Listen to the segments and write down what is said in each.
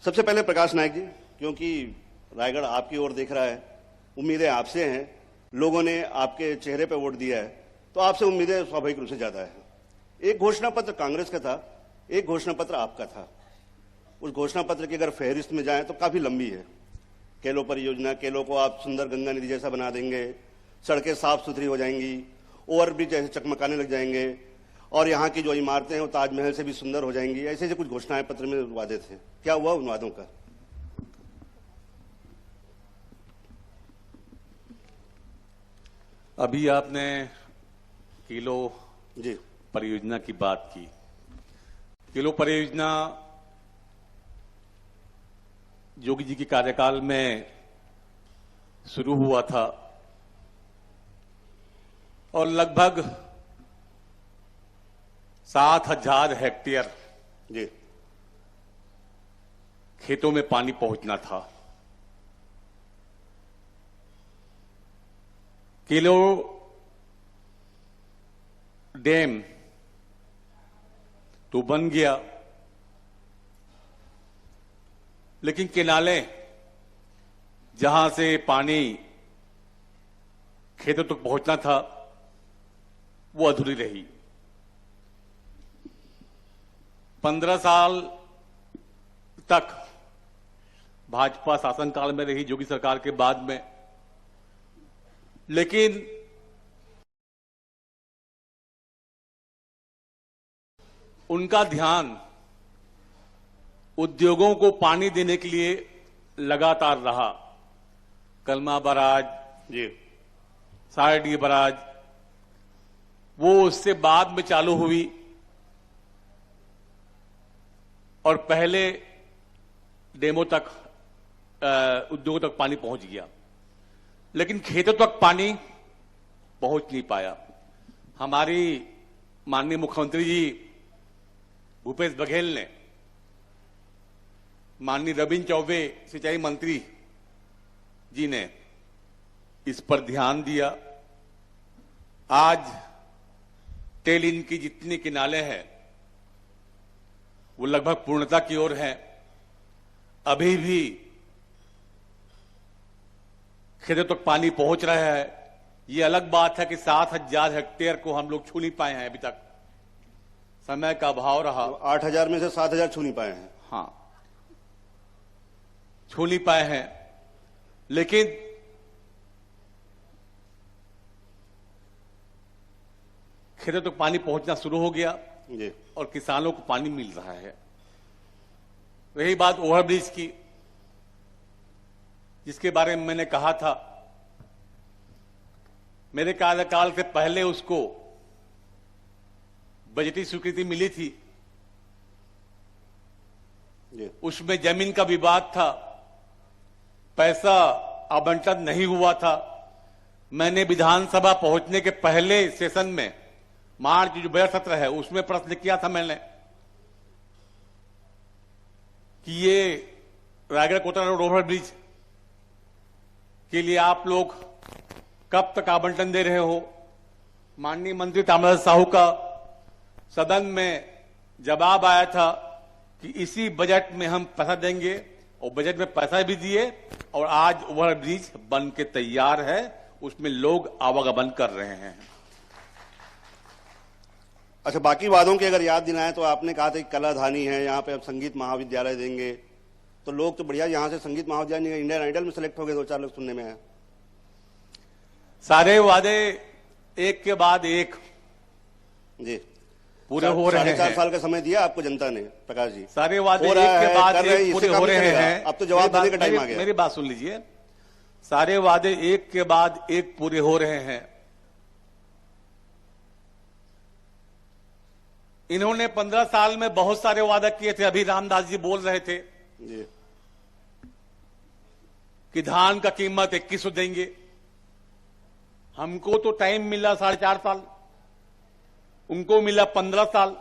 सबसे पहले प्रकाश नायक जी, क्योंकि रायगढ़ आपकी ओर देख रहा है, उम्मीदें आपसे हैं, लोगों ने आपके चेहरे पर वोट दिया है, तो आपसे उम्मीदें स्वाभाविक रूप से ज्यादा है। एक घोषणा पत्र कांग्रेस का था, एक घोषणा पत्र आपका था। उस घोषणा पत्र की अगर फहरिस्त में जाएं तो काफी लंबी है। केलो परियोजना, केलो को आप सुंदर गंगा नदी जैसा बना देंगे, सड़कें साफ सुथरी हो जाएंगी, ओवरब्रिज जैसे चकमकाने लग जाएंगे, और यहाँ की जो इमारतें हैं वो ताजमहल से भी सुंदर हो जाएंगी। ऐसे ऐसे कुछ घोषणाएं पत्र में वादे थे। क्या हुआ उन वादों का? अभी आपने किलो जी परियोजना की बात की। किलो परियोजना योगी जी के कार्यकाल में शुरू हुआ था और लगभग 7,000 हेक्टेयर जी खेतों में पानी पहुंचना था। किलो डैम तो बन गया, लेकिन किनाले जहां से पानी खेतों तक पहुंचना था वो अधूरी रही। 15 साल तक भाजपा शासनकाल में रही योगी सरकार के बाद में, लेकिन उनका ध्यान उद्योगों को पानी देने के लिए लगातार रहा। कलमा बराज, जी सारडी बराज, वो उससे बाद में चालू हुई और पहले डेमो तक उद्योगों तक पानी पहुंच गया, लेकिन खेतों तक पानी पहुंच नहीं पाया। हमारी माननीय मुख्यमंत्री जी भूपेश बघेल ने, माननीय रविंद्र चौबे सिंचाई मंत्री जी ने इस पर ध्यान दिया। आज टेल इन की जितनी किनाले हैं वो लगभग पूर्णता की ओर है। अभी भी खेतों तक पानी पहुंच रहा है। ये अलग बात है कि 7,000 हेक्टेयर को हम लोग छू नहीं पाए हैं, अभी तक समय का अभाव रहा। 8,000 में से 7,000 छू नहीं पाए हैं। हाँ, छू नहीं पाए हैं, लेकिन खेतों तक पानी पहुंचना शुरू हो गया जी और किसानों को पानी मिल रहा है। रही बात ओवरब्रिज की, जिसके बारे में मैंने कहा था, मेरे कार्यकाल से पहले उसको बजटीय स्वीकृति मिली थी। जी उसमें जमीन का विवाद था, पैसा आवंटन नहीं हुआ था। मैंने विधानसभा पहुंचने के पहले सेशन में, मार्च जो बजट सत्र है उसमें प्रश्न किया था मैंने कि ये रायगढ़ कोटा रोड ओवरब्रिज के लिए आप लोग कब तक आवंटन दे रहे हो। माननीय मंत्री ताम्रध्वज साहू का सदन में जवाब आया था कि इसी बजट में हम पैसा देंगे, और बजट में पैसा भी दिए और आज ओवरब्रिज बन के तैयार है, उसमें लोग आवागमन कर रहे हैं। अच्छा, बाकी वादों की अगर याद दिलाएं तो आपने कहा था कि कलाधानी है, यहाँ पे अब संगीत महाविद्यालय देंगे, तो लोग तो बढ़िया यहाँ से संगीत महाविद्यालय इंडियन आइडल में सेलेक्ट हो गए, 2-4 लोग सुनने में आया। सारे वादे एक के बाद एक जी पूरे हो रहे हैं। 4.5 साल का समय दिया आपको जनता ने, प्रकाश जी। सारे वादे एक के बाद एक पूरे हो रहे हैं। अब तो जवाब देने का टाइम आ गया। मेरी बात सुन लीजिए, सारे वादे एक के बाद एक पूरे हो रहे हैं। इन्होंने 15 साल में बहुत सारे वादा किए थे। अभी रामदास जी बोल रहे थे जी कि धान का कीमत 2100 देंगे। हमको तो टाइम मिला 4.5 साल, उनको मिला 15 साल।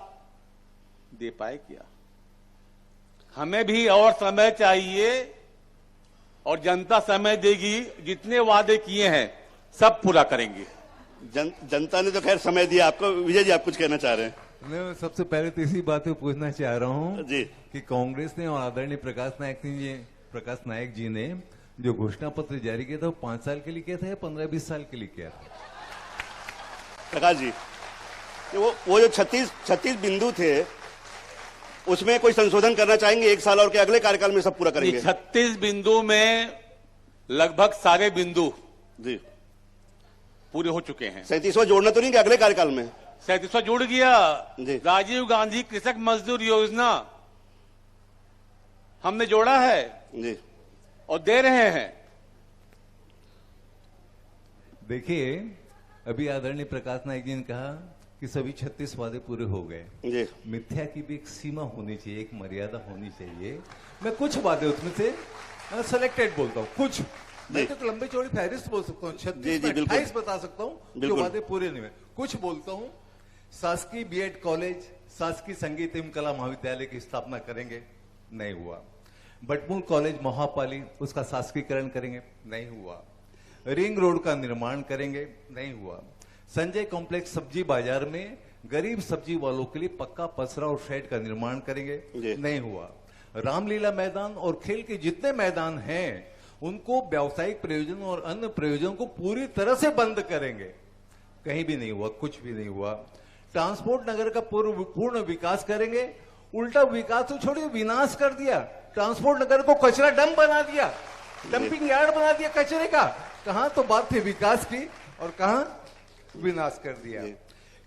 दे पाए क्या? हमें भी और समय चाहिए और जनता समय देगी। जितने वादे किए हैं सब पूरा करेंगे। जनता ने तो खैर समय दिया आपको। विजय जी, आप कुछ कहना चाह रहे हैं? मैं सबसे पहले तो इसी बात पे पूछना चाह रहा हूँ जी। कि कांग्रेस ने और आदरणीय प्रकाश नायक जी ने जो घोषणा पत्र जारी किया था वो 5 साल के लिए किया था या 15-20 साल के लिए किया था? प्रकाश जी, वो जो 36 बिंदु थे उसमें कोई संशोधन करना चाहेंगे 1 साल और के अगले कार्यकाल में सब पूरा करेंगे? 36 बिंदु में लगभग सारे बिंदु जी पूरे हो चुके हैं। 37वां जोड़ना तो नहीं कि अगले कार्यकाल में? 37वां जुड़ गया। जी। राजीव गांधी कृषक मजदूर योजना हमने जोड़ा है जी और दे रहे हैं। देखिए, अभी आदरणीय प्रकाश नायक जी ने कहा कि सभी 36 वादे पूरे हो गए। जी मिथ्या की भी एक सीमा होनी चाहिए, एक मर्यादा होनी चाहिए। मैं कुछ वादे उसमें से सेलेक्टेड बोलता हूँ, कुछ नहीं तो लंबे चौड़ी फहरिस्त बोल सकता हूँ, 36 में 28 बता सकता हूँ जो बिल्कुल। वादे पूरे नहीं हुए। कुछ बोलता हूँ, शासकीय बीएड कॉलेज, शासकीय संगीत एवं कला महाविद्यालय की स्थापना करेंगे, नहीं हुआ। बटमूल कॉलेज महापाली, उसका शासकीयकरण करेंगे, नहीं हुआ। रिंग रोड का निर्माण करेंगे, नहीं हुआ। संजय कॉम्प्लेक्स सब्जी बाजार में गरीब सब्जी वालों के लिए पक्का पसरा और शेड का निर्माण करेंगे, नहीं हुआ। रामलीला मैदान और खेल के जितने मैदान हैं उनको व्यावसायिक प्रयोजन और अन्य प्रयोजन को पूरी तरह से बंद करेंगे, कहीं भी नहीं हुआ, कुछ भी नहीं हुआ। ट्रांसपोर्ट नगर का पूर्ण विकास करेंगे, उल्टा विकास तो छोड़िए विनाश कर दिया। ट्रांसपोर्ट नगर को कचरा डंप बना दिया, डंपिंग यार्ड बना दिया कचरे का। कहां तो बात थी विकास की और कहां विनाश कर दिया।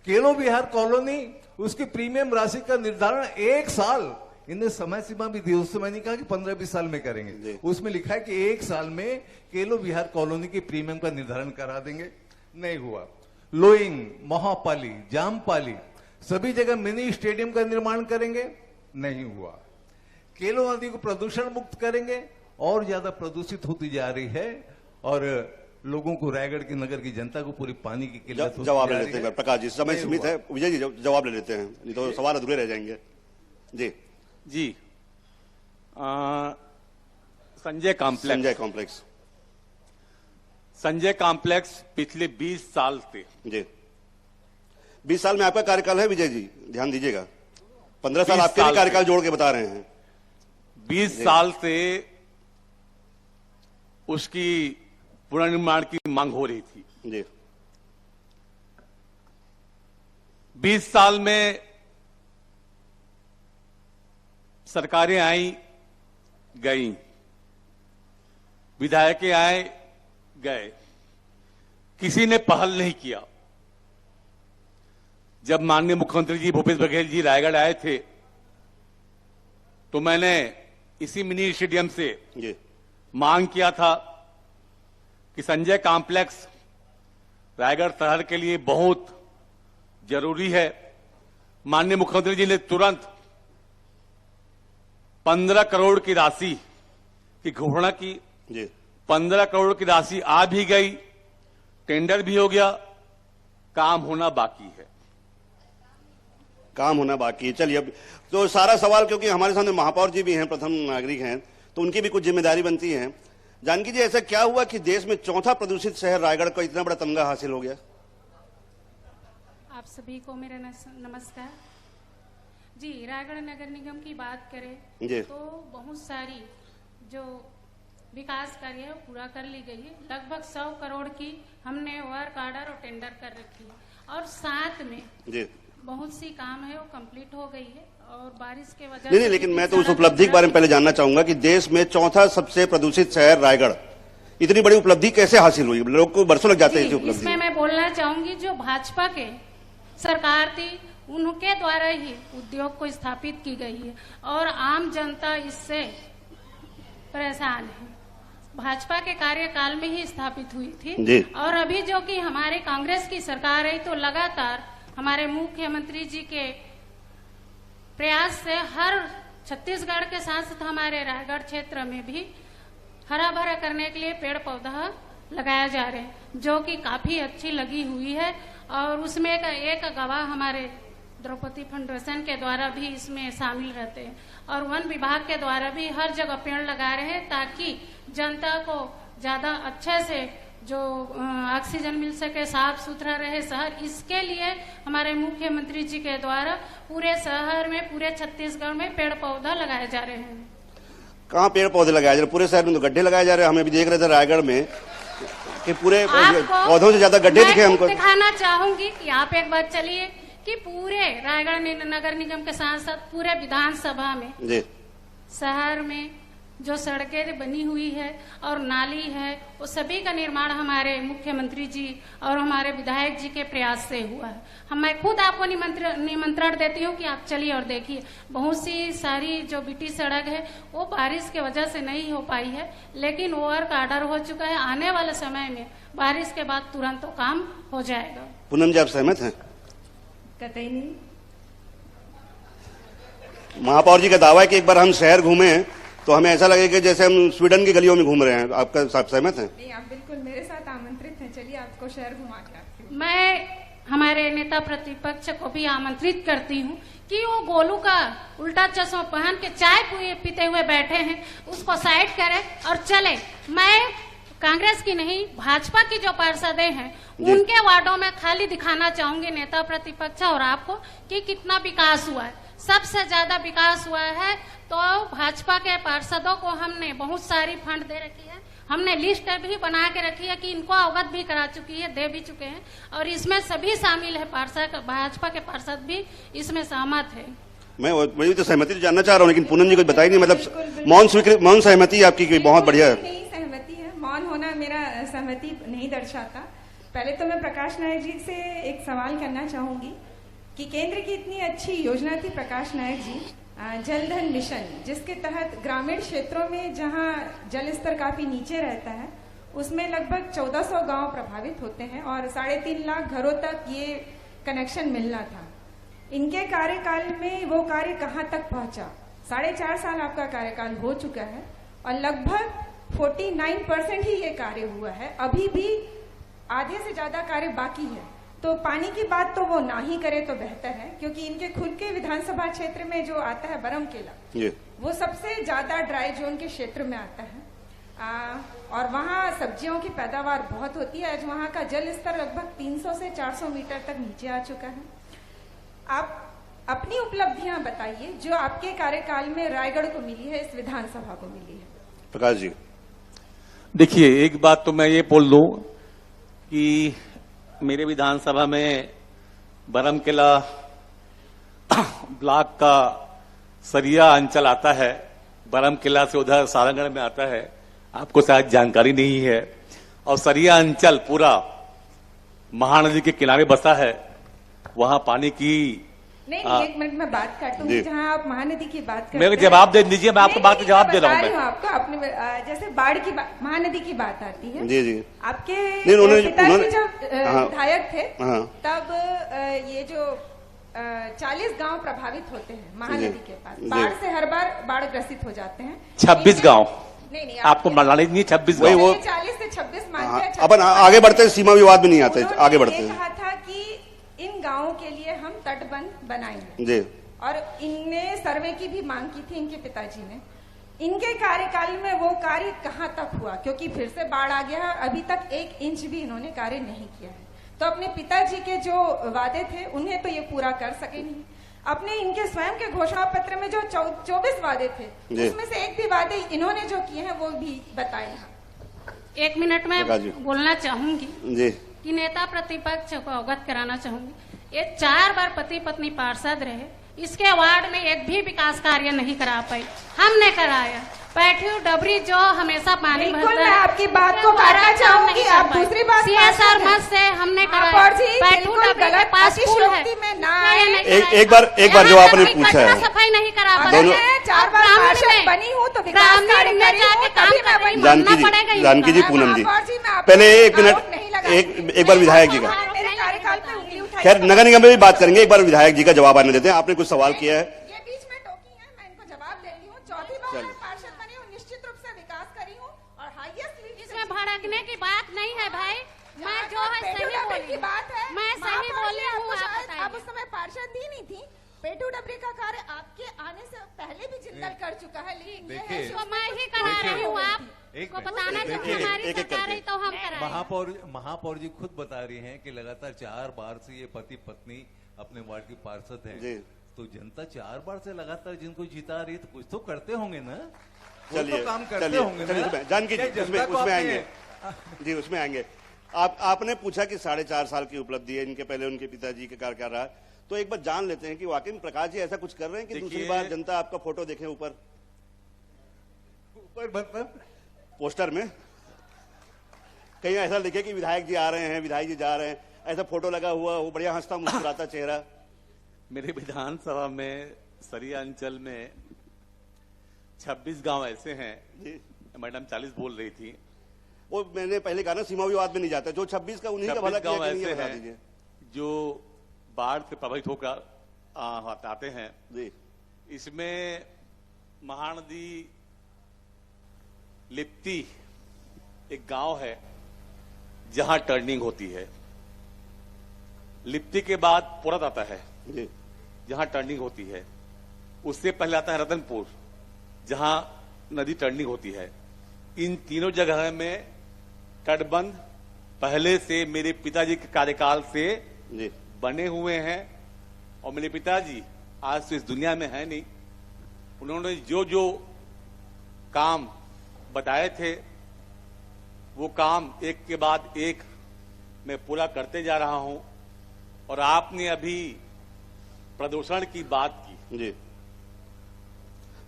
केलो विहार कॉलोनी, उसकी प्रीमियम राशि का निर्धारण 1 साल, इन्हें समय सीमा भी दी, उससे मैंने कहा कि 15-20 साल में करेंगे। उसमें लिखा है कि 1 साल में केलो विहार कॉलोनी की प्रीमियम का निर्धारण करा देंगे, नहीं हुआ। लोइंग, महापाली, जामपाली, सभी जगह मिनी स्टेडियम का निर्माण करेंगे, नहीं हुआ। केलो नदी को प्रदूषण मुक्त करेंगे, और ज्यादा प्रदूषित होती जा रही है और लोगों को, रायगढ़ की नगर की जनता को पूरी पानी की किल्लत होती जवाब जा ले रही लेते है। हैं प्रकाश जी, समय सीमित है। विजय जी जवाब ले लेते हैं, नहीं तो सवाल अधूरे रह जाएंगे। जी जी संजय कॉम्प्लेक्स पिछले 20 साल से, जी 20 साल में आपका कार्यकाल है विजय जी, ध्यान दीजिएगा। 15 साल 20 आपके भी साल कार्यकाल जोड़ के बता रहे हैं। 20 साल से उसकी पुनर्निर्माण की मांग हो रही थी। जी 20 साल में सरकारें आई गई, विधायकें आए गए, किसी ने पहल नहीं किया। जब माननीय मुख्यमंत्री जी भूपेश बघेल जी रायगढ़ आए थे तो मैंने इसी मिनी स्टेडियम से जी मांग किया था कि संजय कॉम्प्लेक्स रायगढ़ शहर के लिए बहुत जरूरी है। माननीय मुख्यमंत्री जी ने तुरंत 15 करोड़ की राशि की घोषणा की। जी 15 करोड़ की राशि आ भी गई, टेंडर भी हो गया, काम होना बाकी है। काम होना बाकी है। चलिए, अब तो सारा सवाल, क्योंकि हमारे सामने महापौर जी भी हैं, प्रथम नागरिक हैं, तो उनकी भी कुछ जिम्मेदारी बनती है। जानकी जी, ऐसा क्या हुआ कि देश में चौथा प्रदूषित शहर रायगढ़ को इतना बड़ा तमगा हासिल हो गया? आप सभी को मेरा नमस्कार जी। रायगढ़ नगर निगम की बात करें तो बहुत सारी जो विकास कार्य है वो पूरा कर ली गई है। लगभग 100 करोड़ की हमने वर्क ऑर्डर और टेंडर कर रखी है, और साथ में जी बहुत सी काम है वो कंप्लीट हो गई है। और बारिश के वजह नहीं, लेकिन मैं तो उस उपलब्धि के बारे में पहले जानना चाहूंगा कि देश में चौथा सबसे प्रदूषित शहर रायगढ़, इतनी बड़ी उपलब्धि कैसे हासिल हुई? लोग को बरसों लग जाते हैं इस उपलब्धि इसमें मैं बोलना चाहूंगी, जो भाजपा के सरकार थी उनके द्वारा ही उद्योग को स्थापित की गई है, और आम जनता इससे परेशान है। भाजपा के कार्यकाल में ही स्थापित हुई थी, और अभी जो कि हमारे कांग्रेस की सरकार है तो लगातार हमारे मुख्यमंत्री जी के प्रयास से हर छत्तीसगढ़ के साथ साथ हमारे रायगढ़ क्षेत्र में भी हरा भरा करने के लिए पेड़ पौधा लगाया जा रहे हैं, जो कि काफी अच्छी लगी हुई है। और उसमें एक गवाह हमारे द्रौपदी फाउंडेशन के द्वारा भी इसमें शामिल रहते हैं, और वन विभाग के द्वारा भी हर जगह पेड़ लगा रहे हैं ताकि जनता को ज्यादा अच्छे से जो ऑक्सीजन मिल सके, साफ सुथरा रहे शहर, इसके लिए हमारे मुख्यमंत्री जी के द्वारा पूरे शहर में, पूरे छत्तीसगढ़ में पेड़ पौधा लगाए जा रहे हैं। कहाँ पेड़ पौधे लगाए जा रहे? पूरे शहर में तो गड्ढे लगाए जा रहे हैं। हमें भी देख रहे थे रायगढ़ में कि पूरे पौधों से ज्यादा गड्ढे दिखे हमको। दिखाना चाहूंगी कि आप एक बार चलिए कि पूरे रायगढ़ नगर निगम के साथ साथ पूरे विधानसभा में जी शहर में जो सड़कें बनी हुई है और नाली है, वो सभी का निर्माण हमारे मुख्यमंत्री जी और हमारे विधायक जी के प्रयास से हुआ है। मैं खुद आपको निमंत्रण देती हूँ कि आप चलिए और देखिए। बहुत सी सारी जो बीटी सड़क है वो बारिश के वजह से नहीं हो पाई है, लेकिन वर्क ऑर्डर हो चुका है। आने वाले समय में बारिश के बाद तुरंत तो काम हो जाएगा। पूनम जी, आप सहमत हैं? कतई नहीं। महापौर जी का दावा है कि एक बार हम शहर घूमे तो हमें ऐसा लगे कि जैसे हम स्वीडन की गलियों में घूम रहे हैं। आपका साथ सहमत हैं? नहीं, आप बिल्कुल मेरे साथ आमंत्रित हैं। चलिए आपको शहर घुमा के आती हूँ। मैं हमारे नेता प्रतिपक्ष को भी आमंत्रित करती हूँ कि वो गोलू का उल्टा चश्मा पहन के चाय पीते हुए बैठे हैं, उसको साइड करें और चले। मैं कांग्रेस की नहीं, भाजपा की जो पार्षदें हैं उनके वार्डों में खाली दिखाना चाहूंगी नेता प्रतिपक्ष और आपको कि कितना विकास हुआ है। सबसे ज्यादा विकास हुआ है तो भाजपा के पार्षदों को हमने बहुत सारी फंड दे रखी है। हमने लिस्ट भी बना के रखी है कि इनको अवगत भी करा चुकी है, दे भी चुके हैं, और इसमें सभी शामिल है। पार्षद, भाजपा के पार्षद भी इसमें सहमत है। मैं भी तो सहमति तो जानना चाह रहा हूँ, लेकिन पूनम जी कुछ बताई नहीं। मतलब मौन सहमति आपकी बहुत बढ़िया है। नहीं, सहमति है। मौन होना मेरा सहमति नहीं दर्शाता। पहले तो मैं प्रकाश नायक जी से एक सवाल करना चाहूंगी कि केंद्र की इतनी अच्छी योजना थी प्रकाश नायक जी, जल धन मिशन, जिसके तहत ग्रामीण क्षेत्रों में जहां जल स्तर काफी नीचे रहता है उसमें लगभग 1400 गांव प्रभावित होते हैं और 3.5 लाख घरों तक ये कनेक्शन मिलना था। इनके कार्यकाल में वो कार्य कहां तक पहुंचा? 4.5 साल आपका कार्यकाल हो चुका है और लगभग 49% ही ये कार्य हुआ है। अभी भी आधे से ज्यादा कार्य बाकी है। तो पानी की बात तो वो ना ही करे तो बेहतर है, क्योंकि इनके खुद के विधानसभा क्षेत्र में जो आता है बरमकेला, वो सबसे ज्यादा ड्राई जोन के क्षेत्र में आता है। और वहाँ सब्जियों की पैदावार बहुत होती है। आज वहाँ का जल स्तर लगभग 300 से 400 मीटर तक नीचे आ चुका है। आप अपनी उपलब्धियां बताइए जो आपके कार्यकाल में रायगढ़ को मिली है, इस विधानसभा को मिली है। प्रकाश जी, देखिए, एक बात तो मैं ये बोल दूं कि मेरे विधानसभा में बरमकेला ब्लॉक का सरिया अंचल आता है। बरमकेला से उधर सारंगढ़ में आता है, आपको शायद जानकारी नहीं है। और सरिया अंचल पूरा महानदी के किनारे बसा है। वहां पानी की नहीं, एक मिनट में बात काटूंगी। जहां आप महानदी की बात करते हैं, मेरे जवाब दे दीजिए। मैं आपको बात का जवाब दे रहा हूँ। आपको अपने जैसे बाढ़ की महानदी की बात आती है। जी जी, आपके पिताजी जब विधायक थे तब ये जो 40 गांव प्रभावित होते हैं महानदी के पास, बाढ़ से हर बार बाढ़ ग्रसित हो जाते हैं। 26 गाँव, नहीं आपको मनाने नहीं, 26 वही वो 40 से 26 मानते हैं। अपन आगे बढ़ते, सीमा विवाद में नहीं आते, आगे बढ़ते हैं। कहा था कि इन गांवों के लिए हम तटबंध बनाएंगे जी, और इनने सर्वे की भी मांग की थी इनके पिताजी ने। इनके कार्यकाल में वो कार्य कहां तक हुआ? क्योंकि फिर से बाढ़ आ गया, अभी तक 1 इंच भी इन्होंने कार्य नहीं किया है। तो अपने पिताजी के जो वादे थे उन्हें तो ये पूरा कर सके नहीं। अपने इनके स्वयं के घोषणा पत्र में जो 24 वादे थे उसमें से एक भी वादे इन्होंने जो किए हैं वो भी बताए। 1 मिनट में बोलना चाहूंगी जी कि नेता प्रतिपक्ष को अवगत कराना चाहूंगी। ये 4 बार पति पत्नी पार्षद रहे, इसके वार्ड में एक भी विकास कार्य नहीं करा पाई, हमने कराया। पैठू डबरी जो हमेशा पानी भरता है, मैं आपकी बात को काटना चाहूंगी। आप दूसरी बात CSR मत से हमने कराया। पैठू डबरी के पास पुल है। एक बार जो आपने पूछा है, सफाई नहीं करा दोनों 4 बार पार्षद बनी हूँ तो विकास कार्य करी हूँ, तभी मैं वही मानना पड़ेगा। जानकी जी, पूनम जी, पहले 1 मिनट एक बार विधायक जी का, मेरे कार्यकाल पे उंगली उठाई। खैर नगर निगम में भी बात करेंगे। एक बार विधायक जी का जवाब आने देते हैं। आपने कुछ सवाल किया है, ये बीच में टोकी है, मैं इनको जवाब दे रही हूँ। 4थी बार मैं पार्षद बनी हूँ, निश्चित रूप से विकास करी हूँ और हाईएस्ट लीड। इसमें भड़कने की बात नहीं है भाई, मैं जो है सही बोली की बात है। मैं सही बोली हूँ। आप उस समय पार्षद ही नहीं थी। पेटू डबरी का कार्य आपके आने से पहले भी जिंदल कर चुका है, लेकिन ये है मैं ही करा रही हूँ। आप एक को मिनट। बताना जो देखिए, हमारी एक-एक सरकार करके। है तो हम कराएंगे। महापौर जी खुद बता रही हैं कि लगातार 4 बार से ये पति पत्नी अपने वार्ड की पार्षद हैं। जी। तो जनता 4 बार से लगातार जिनको जिता रही है तो कुछ तो करते होंगे ना, वो चलिए तो काम करते चलिए होंगे चलिए, ना। उसमें- जानकी जी क्या उसमें जनता को उसमें आपने- आएंगे जी, उसमें आएंगे। आपने पूछा कि 4.5 साल की उपलब्धि है, इनके पहले उनके पिताजी के कार्यकाल रहा, तो एक बार जान लेते हैं कि वाकई में प्रकाश जी ऐसा कुछ कर रहे हैं कि दूसरी देखिए- बार जनता आपका फोटो देखे ऊपर मतलब पोस्टर में, कहीं ऐसा लिखे कि विधायक जी आ रहे हैं, विधायक जी जा रहे हैं, ऐसा फोटो लगा हुआ हो, बढ़िया हंसता मुस्कुराता चेहरा। मेरे विधानसभा में सरिया अंचल में 26 गांव ऐसे हैं, जी, मैडम 40 बोल रही थी, वो मैंने पहले कहा ना, सीमा विवाद में नहीं जाता, जो 26 का उन्हीं का भला 26 किया गांव कि नहीं, ये ऐसे बता दीजिए। हैं जो बाढ़ से प्रभावित होकर आते हैं। जी इसमें महानदी लिप्ती एक गांव है जहां टर्निंग होती है, लिप्ती के बाद पुरत आता है जी जहां टर्निंग होती है, उससे पहले आता है रतनपुर जहां नदी टर्निंग होती है। इन तीनों जगह में तटबंध पहले से मेरे पिताजी के कार्यकाल से जी बने हुए हैं, और मेरे पिताजी आज तो इस दुनिया में है नहीं, उन्होंने जो जो काम बताए थे वो काम एक के बाद एक मैं पूरा करते जा रहा हूं। और आपने अभी प्रदूषण की बात की, जी,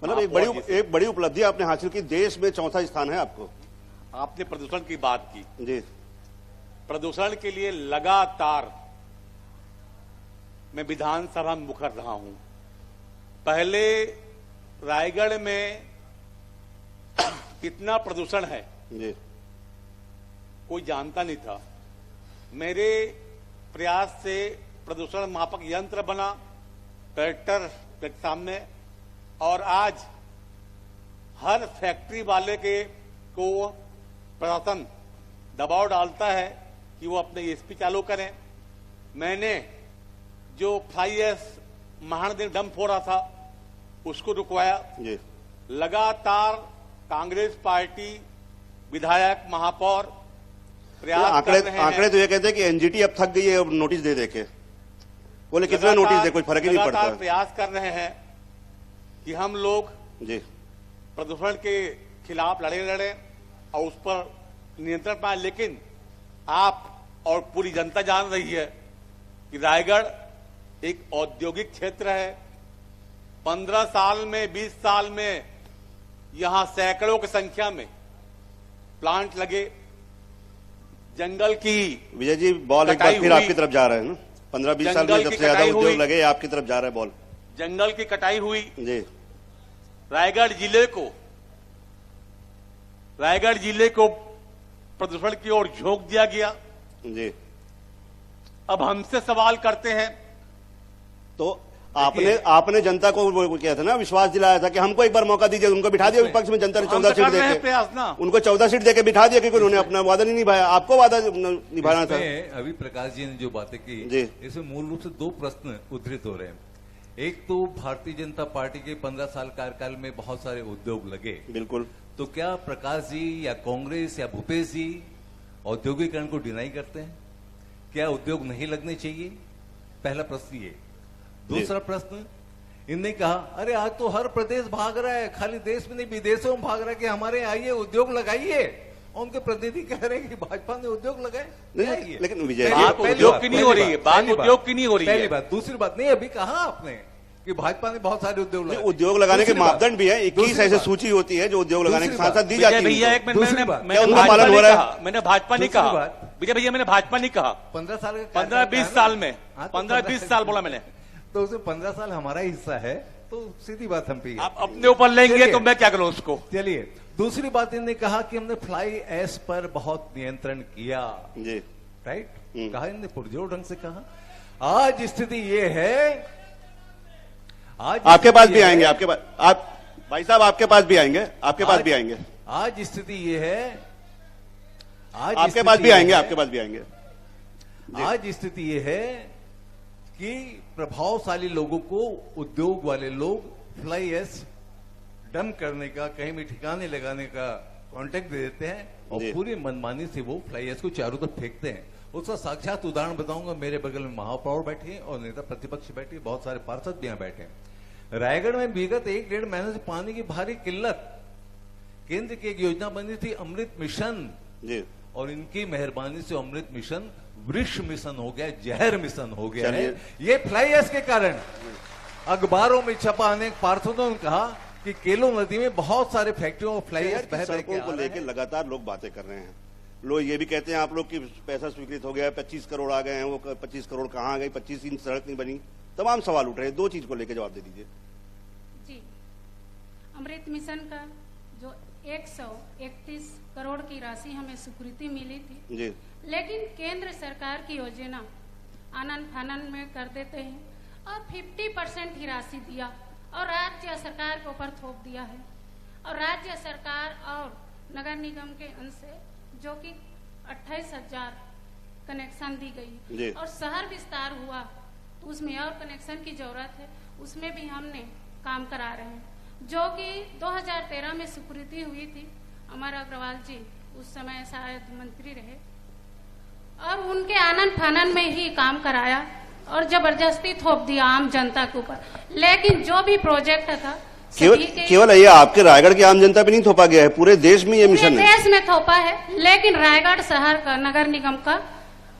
मतलब महापौर जी से। एक बड़ी उपलब्धि आपने हासिल की, देश में 4था स्थान है आपको। आपने प्रदूषण की बात की। जी प्रदूषण के लिए लगातार मैं विधानसभा में मुखर रहा हूं। पहले रायगढ़ में कितना प्रदूषण है जी कोई जानता नहीं था। मेरे प्रयास से प्रदूषण मापक यंत्र बना कलेक्टर के सामने, और आज हर फैक्ट्री वाले को प्रशासन दबाव डालता है कि वो अपने ईएसपी चालू करें। मैंने जो फ्लाई एश महानदी डंप हो रहा था उसको रुकवाया। जी लगातार कांग्रेस पार्टी विधायक महापौर प्रयास आंकड़े कर रहे आंकड़े हैं। तो ये कहते हैं कि एनजीटी अब थक गई है अब नोटिस दे देके, बोले कितना नोटिस दे, कोई फर्क ही नहीं लगातार पड़ता। प्रयास कर रहे हैं कि हम लोग जी प्रदूषण के खिलाफ लड़े और उस पर नियंत्रण पाए। लेकिन आप और पूरी जनता जान रही है कि रायगढ़ एक औद्योगिक क्षेत्र है। 15 साल में 20 साल में यहां सैकड़ों की संख्या में प्लांट लगे। जंगल की विजय जी, बॉल एक बार कटाई फिर हुई। आपकी तरफ जा रहा है ना, 15-20 साल में जंगल जब की से ज्यादा कटाई उद्योग हुई। लगे, आपकी तरफ जा रहा है बॉल। जंगल की कटाई हुई। जी रायगढ़ जिले को प्रदूषण की ओर झोंक दिया गया। जी अब हमसे सवाल करते हैं, तो आपने जनता को वो किया था ना, विश्वास दिलाया था कि हमको एक बार मौका दीजिए, उनको बिठा दिया विपक्ष में, जनता ने हम 14 तो सीट कर रहे हैं देके प्रयास ना। उनको 14 सीट देके बिठा दिया, क्योंकि उन्होंने अपना वादा नहीं निभाया, आपको वादा निभाना था। इसमें अभी प्रकाश जी ने जो बातें की, जी। इसमें मूल रूप से 2 प्रश्न उद्धृत हो रहे हैं। एक तो भारतीय जनता पार्टी के 15 साल कार्यकाल में बहुत सारे उद्योग लगे, बिल्कुल। तो क्या प्रकाश जी या कांग्रेस या भूपेश जी औद्योगिकरण को डिनाई करते हैं? क्या उद्योग नहीं लगने चाहिए? पहला प्रश्न ये। दूसरा प्रश्न, इनने कहा अरे आज तो हर प्रदेश भाग रहा है, खाली देश में नहीं विदेशों में भाग रहा है कि हमारे आइए उद्योग लगाइए, और उनके प्रतिनिधि कह रहे हैं कि भाजपा ने उद्योग लगाए। नहीं, क्या है ये? लेकिन विजय जी, बात उद्योग की नहीं हो रही है, बात उद्योग की नहीं हो रही है। पहली बात। दूसरी बात, नहीं अभी कहा आपने कि भाजपा ने बहुत सारे उद्योग लगाए। उद्योग लगाने के दूसरी बात- मापदंड भी है, 21 दूसरी ऐसे बात- सूची होती है जो उद्योग लगाने के दूसरी साथ साथ बात- दी विजय जाती भैया है। एक मिनट, दूसरी बात- क्या उनका भाजपा पालन नहीं हो रहा है? कहा, मैंने भाजपा नहीं दूसरी कहा। बात- विजय भैया मैंने भाजपा नहीं कहा। 15 साल का 15-20 साल में, हाँ, तो 15-20 साल बोला मैंने। तो उसमें 15 साल हमारा हिस्सा है, तो सीधी बात हम पे आप अपने ऊपर लेंगे चलिए। तो मैं क्या करूं उसको। चलिए, दूसरी बात इन्होंने कहा कि हमने फ्लाई ऐश पर बहुत नियंत्रण किया, जी राइट? हम्म। कहा इन्होंने पुरजोर ढंग से कहा। आज स्थिति ये है, आज आपके पास स्थिति भी ये आएंगे, है- आपके पास, आप भाई साहब आपके पास भी आएंगे, आपके पास आज- भी आएंगे, आज स्थिति ये है, आज आपके स्थिति पास भी ये आएंगे, है- आपके पास भी आएंगे। जी। आज स्थिति ये है कि प्रभावशाली लोगों को, उद्योग वाले लोग फ्लाई ऐश डंप करने का, कहीं भी ठिकाने लगाने का कॉन्ट्रैक्ट दे देते हैं और जी। पूरी मनमानी से वो फ्लाई ऐश को चारों तरफ फेंकते हैं। उसका साक्षात उदाहरण बताऊंगा। मेरे बगल में महापौर बैठे हैं और नेता प्रतिपक्ष बैठे हैं, बहुत सारे पार्षद भी यहाँ बैठे हैं। रायगढ़ में विगत 1-1.5 महीने से पानी की भारी किल्लत, केंद्र की एक योजना बनी थी अमृत मिशन, जी और इनकी मेहरबानी से अमृत मिशन वृक्ष मिशन हो गया, जहर मिशन हो गया है। चलिए। ये फ्लाई ऐश के कारण अखबारों में छपा, अनेक पार्षदों ने कहा कि केलो नदी में बहुत सारे फैक्ट्रियों में फ्लाई ऐश बह बह के सड़कों आ को रहा लेकर है। लगातार लोग बातें कर रहे हैं। लोग ये भी कहते हैं आप लोग कि पैसा स्वीकृत हो गया है, 25 करोड़ आ गए हैं, वो 25 करोड़ कहाँ आ गई, 25 इंच सड़क नहीं बनी, तमाम सवाल उठ रहे हैं। 2 चीज को लेकर जवाब दे दीजिए। जी, अमृत मिशन का जो 131 करोड़ की राशि हमें स्वीकृति मिली थी, जी लेकिन केंद्र सरकार की योजना आनन फानन में कर देते हैं और 50% ही राशि दिया और राज्य सरकार के ऊपर थोप दिया है। और राज्य सरकार और नगर निगम के अंश से जो कि 28,000 कनेक्शन दी जी। गई और शहर विस्तार हुआ तो उसमें और कनेक्शन की जरूरत है, उसमें भी हमने काम करा रहे हैं, जो कि 2013 में स्वीकृति हुई थी। अमर अग्रवाल जी उस समय शायद मंत्री रहे और उनके आनन फानन में ही काम कराया और जबरदस्ती थोप दिया आम जनता के ऊपर। लेकिन जो भी प्रोजेक्ट था केवल ये आपके रायगढ़ की आम जनता पे नहीं थोपा गया है, पूरे देश में ये मिशन है। देश में थोपा है, लेकिन रायगढ़ शहर का नगर निगम का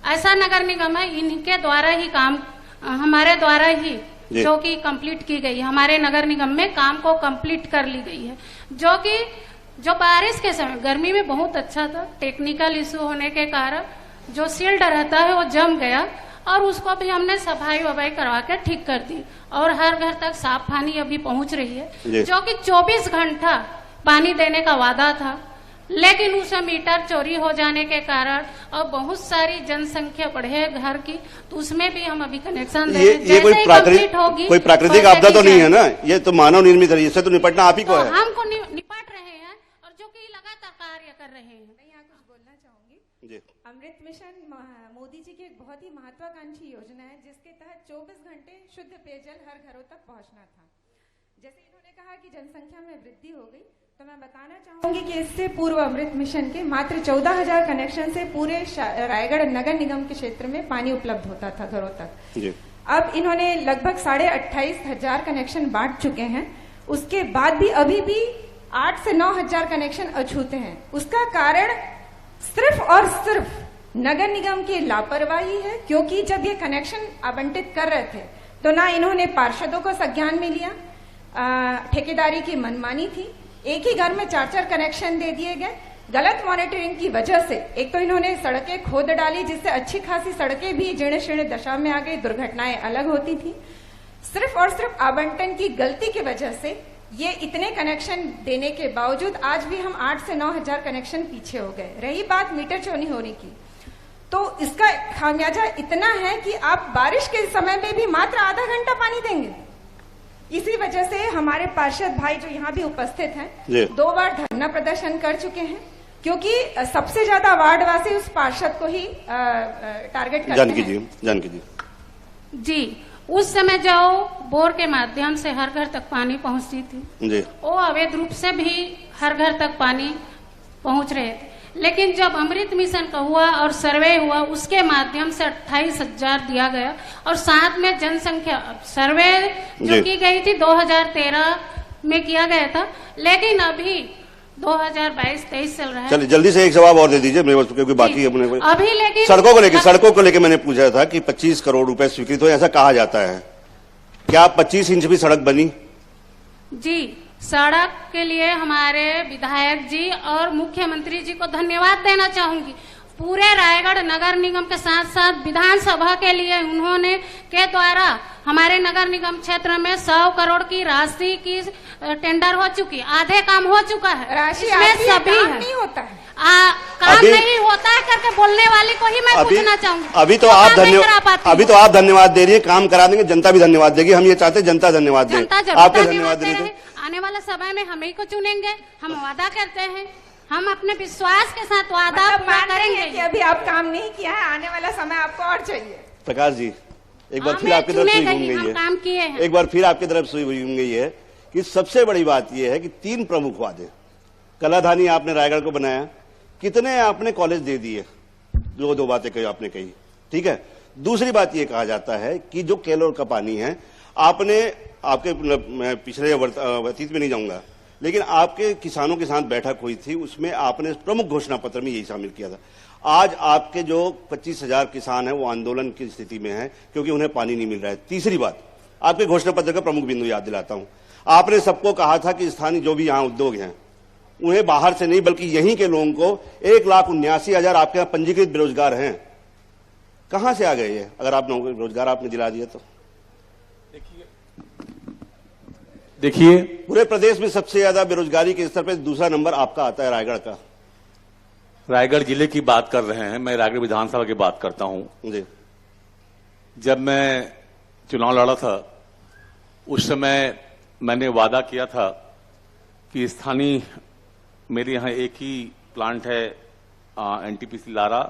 ऐसा नगर निगम है, इनके द्वारा ही काम, हमारे द्वारा ही जो कि कंप्लीट की गई, हमारे नगर निगम में काम को कंप्लीट कर ली गई है। जो कि जो बारिश के समय गर्मी में बहुत अच्छा था, टेक्निकल इशू होने के कारण जो सील्ड रहता है वो जम गया और उसको भी हमने सफाई वफाई करवा के ठीक कर दी और हर घर तक साफ पानी अभी पहुंच रही है, जो कि 24 घंटा पानी देने का वादा था। लेकिन उसे मीटर चोरी हो जाने के कारण और बहुत सारी जनसंख्या बढ़े घर की, तो उसमें भी हम अभी कनेक्शन दे रहे हैं। ये कोई प्राकृतिक आपदा तो नहीं है ना, ये तो मानव निर्मित है, इससे तो निपटना आप ही को है। हमको निपट रहे हैं और जो कि लगातार कार्य कर रहे हैं। मैं यहाँ कुछ बोलना चाहूंगी। जी। अमृत मिशन मोदी जी की एक बहुत ही महत्वाकांक्षी योजना है, जिसके तहत 24 घंटे शुद्ध पेयजल हर घरों तक पहुंचना था। जैसे इन्होंने कहा कि जनसंख्या में वृद्धि हो गई, तो मैं बताना चाहूंगी कि इससे पूर्व अमृत मिशन के मात्र 14,000 कनेक्शन से पूरे रायगढ़ नगर निगम के क्षेत्र में पानी उपलब्ध होता था घरों तक। जी। अब इन्होंने लगभग 28,500 कनेक्शन बांट चुके हैं। उसके बाद भी अभी भी 8 से 9,000 कनेक्शन अछूते हैं। उसका कारण सिर्फ और सिर्फ नगर निगम की लापरवाही है, क्योंकि जब ये कनेक्शन आवंटित कर रहे थे तो ना इन्होंने पार्षदों को संज्ञान में लिया, ठेकेदारी की मनमानी थी, एक ही घर में 4-4 कनेक्शन दे दिए गए। गलत मॉनिटरिंग की वजह से एक तो इन्होंने सड़कें खोद डाली, जिससे अच्छी खासी सड़कें भी जीर्ण शीर्ण दशा में आ गई, दुर्घटनाएं अलग होती थी। सिर्फ और सिर्फ आवंटन की गलती की वजह से ये इतने कनेक्शन देने के बावजूद आज भी हम 8 से 9,000 कनेक्शन पीछे हो गए। रही बात मीटर चोरी होने की, तो इसका खामियाजा इतना है कि आप बारिश के समय में भी मात्र आधा घंटा पानी देंगे। इसी वजह से हमारे पार्षद भाई जो यहाँ भी उपस्थित हैं 2 बार धरना प्रदर्शन कर चुके हैं, क्योंकि सबसे ज्यादा वार्डवासी उस पार्षद को ही टारगेट करते हैं। जानकी जी जी, उस समय जो बोर के माध्यम से हर घर तक पानी पहुंचती थी जी, वो अवैध रूप से भी हर घर तक पानी पहुंच रहे थे। लेकिन जब अमृत मिशन का हुआ और सर्वे हुआ, उसके माध्यम से 28,000 दिया गया और साथ में जनसंख्या सर्वे जो की गई थी 2013 में किया गया था, लेकिन अभी 2022-23 चल रहा है। चलिए जल्दी से एक जवाब और दे दीजिए मेरे पास, क्योंकि बाकी अपने अभी लेकिन सड़कों को लेकर मैंने पूछा था कि 25 करोड़ रुपए स्वीकृत हो, ऐसा कहा जाता है। क्या 25 इंच भी सड़क बनी? जी, सड़क के लिए हमारे विधायक जी और मुख्यमंत्री जी को धन्यवाद देना चाहूंगी। पूरे रायगढ़ नगर निगम के साथ साथ विधानसभा के लिए उन्होंने के द्वारा हमारे नगर निगम क्षेत्र में 100 करोड़ की राशि की टेंडर हो चुकी, आधे काम हो चुका है। राशि सभी काम नहीं होता है, काम नहीं होता है करके बोलने वाली को ही मैं पूछना चाहूंगी। अभी तो आप धन्यवाद दे रही है, काम करा देंगे, जनता भी धन्यवाद देगी। हम ये चाहते जनता धन्यवाद दे, आपके धन्यवाद दे रही। आने वाले समय में हम ही को चुनेंगे, हम वादा करते हैं, हम अपने विश्वास के साथ वादा पूरा करेंगे कि अभी आप काम नहीं किया है, आने वाला समय आपको और चाहिए। प्रकाश जी, एक बार फिर आपकी तरफ सुई घूम गई है, काम किए हैं। एक बार फिर आपकी तरफ सुई घूम गई है कि सबसे बड़ी बात यह है कि 3 प्रमुख वादे कलाधानी आपने रायगढ़ को बनाया, कितने आपने कॉलेज दे दिए, जो दो बातें कही आपने कही, ठीक है। दूसरी बात ये कहा जाता है कि जो केलोर का पानी है, आपने आपके मैं पिछले अतीत में नहीं जाऊंगा, लेकिन आपके किसानों के साथ बैठक हुई थी, उसमें आपने प्रमुख घोषणा पत्र में यही शामिल किया था। आज आपके जो 25,000 किसान हैं वो आंदोलन की स्थिति में हैं क्योंकि उन्हें पानी नहीं मिल रहा है। तीसरी बात, आपके घोषणा पत्र का प्रमुख बिंदु याद दिलाता हूं, आपने सबको कहा था कि स्थानीय जो भी यहाँ उद्योग हैं उन्हें बाहर से नहीं बल्कि यहीं के लोगों को 1,79,000 आपके यहाँ पंजीकृत बेरोजगार हैं, कहां से आ गए ये? अगर आप रोजगार आपने दिला दिया तो देखिए, पूरे प्रदेश में सबसे ज्यादा बेरोजगारी के स्तर पर दूसरा नंबर आपका आता है रायगढ़ का। रायगढ़ जिले की बात कर रहे हैं, मैं रायगढ़ विधानसभा की बात करता हूं। जी, जब मैं चुनाव लड़ा था उस समय मैंने वादा किया था कि स्थानीय मेरे यहाँ एक ही प्लांट है एनटीपीसी लारा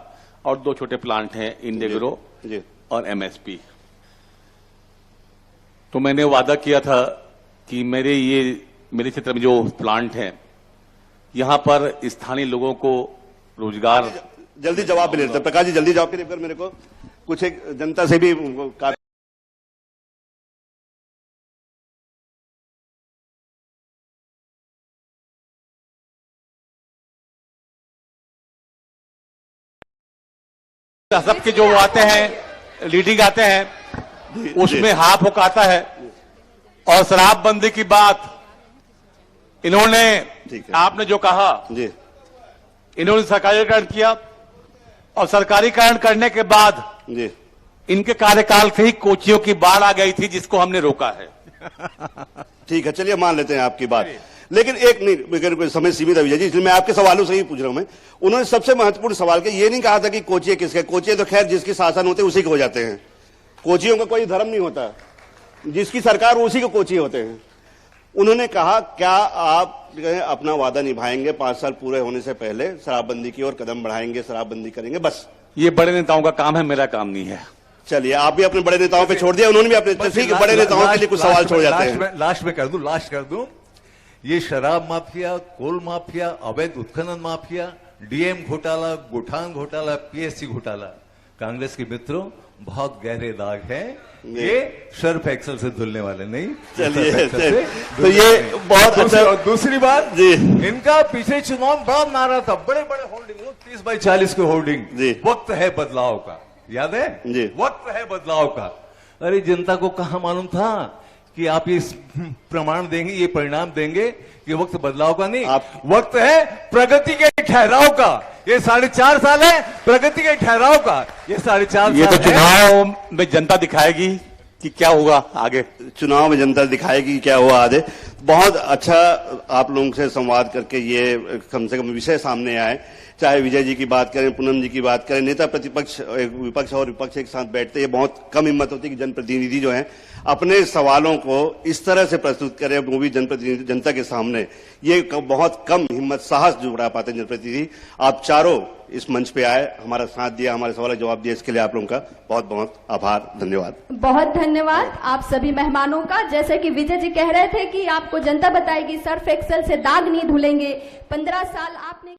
और 2 छोटे प्लांट हैं इंडिग्रो जी, और एमएसपी। तो मैंने वादा किया था कि मेरे क्षेत्र में जो प्लांट हैं यहां पर स्थानीय लोगों को रोजगार। जल्दी जवाब मिले प्रकाश जी, जल्दी जवाब के मेरे को कुछ एक जनता से भी सबके जो आते हैं लीडिंग आते हैं उसमें हाफ हुक आता है। और शराबबंदी की बात इन्होंने, आपने जो कहा जी, इन्होंने सरकारीकरण किया और सरकारीकरण करने के बाद जी, इनके कार्यकाल से ही कोचियों की बाढ़ आ गई थी जिसको हमने रोका है। ठीक है, चलिए मान लेते हैं आपकी बात, लेकिन एक नहीं, समय सीमित है विजय जी, इसलिए मैं आपके सवालों से ही पूछ रहा हूं। मैं उन्होंने सबसे महत्वपूर्ण सवाल किया, ये नहीं कहा था कि कोचिए किसके, कोचिए तो खैर जिसके शासन होते हैं उसी के हो जाते हैं, कोचियों का कोई धर्म नहीं होता, जिसकी सरकार उसी के कोचिए होते हैं। उन्होंने कहा क्या आप अपना वादा निभाएंगे, 5 साल पूरे होने से पहले शराबबंदी की ओर कदम बढ़ाएंगे, शराबबंदी करेंगे? बस ये बड़े नेताओं का काम है, मेरा काम नहीं है। चलिए, आप भी अपने बड़े नेताओं पे छोड़ दिया, उन्होंने भी अपने, ठीक है, बड़े नेताओं के लिए कुछ सवाल छोड़ जाते हैं। लास्ट में कर दूं, ये शराब माफिया, कोल माफिया, अवैध उत्खनन माफिया, डीएम घोटाला, गोठान घोटाला, पीएससी घोटाला, कांग्रेस के मित्रों बहुत गहरे दाग हैं, ये सर्फ एक्सल से धुलने वाले नहीं। चलिए, तो ये बहुत अच्छा। दूसरी बात जी, इनका पिछले चुनाव में बड़ा नारा था, बड़े बड़े होर्डिंग, 30x40 के होर्डिंग, वक्त है बदलाव का, याद है जी, वक्त है बदलाव का। अरे जनता को कहां मालूम था कि आप ये प्रमाण देंगे, ये परिणाम देंगे कि वक्त बदलाव का नहीं, वक्त है प्रगति के ठहराव का। ये 4.5 साल है प्रगति के ठहराव का, ये 4.5 साल। ये तो चुनाव में जनता दिखाएगी कि क्या हुआ आगे, चुनाव में जनता दिखाएगी क्या हुआ आगे। बहुत अच्छा आप लोगों से संवाद करके ये कम से कम विषय सामने आए, चाहे विजय जी की बात करें, पूनम जी की बात करें, नेता प्रतिपक्ष, विपक्ष और विपक्ष एक साथ बैठते, ये बहुत कम हिम्मत होती है कि जनप्रतिनिधि जो है अपने सवालों को इस तरह से प्रस्तुत करें, वो भी जनप्रतिनिधि जनता के सामने। ये बहुत कम हिम्मत, साहस जुड़ा पाते हैं जनप्रतिनिधि। आप चारों इस मंच पे आए, हमारा साथ दिया, हमारे सवाल का जवाब दिया, इसके लिए आप लोगों का बहुत बहुत आभार, धन्यवाद। बहुत धन्यवाद आप सभी मेहमानों का। जैसे कि विजय जी कह रहे थे कि आपको जनता बताएगी, सर्फ एक्सेल से दाग नहीं धुलेंगे। 15 साल आपने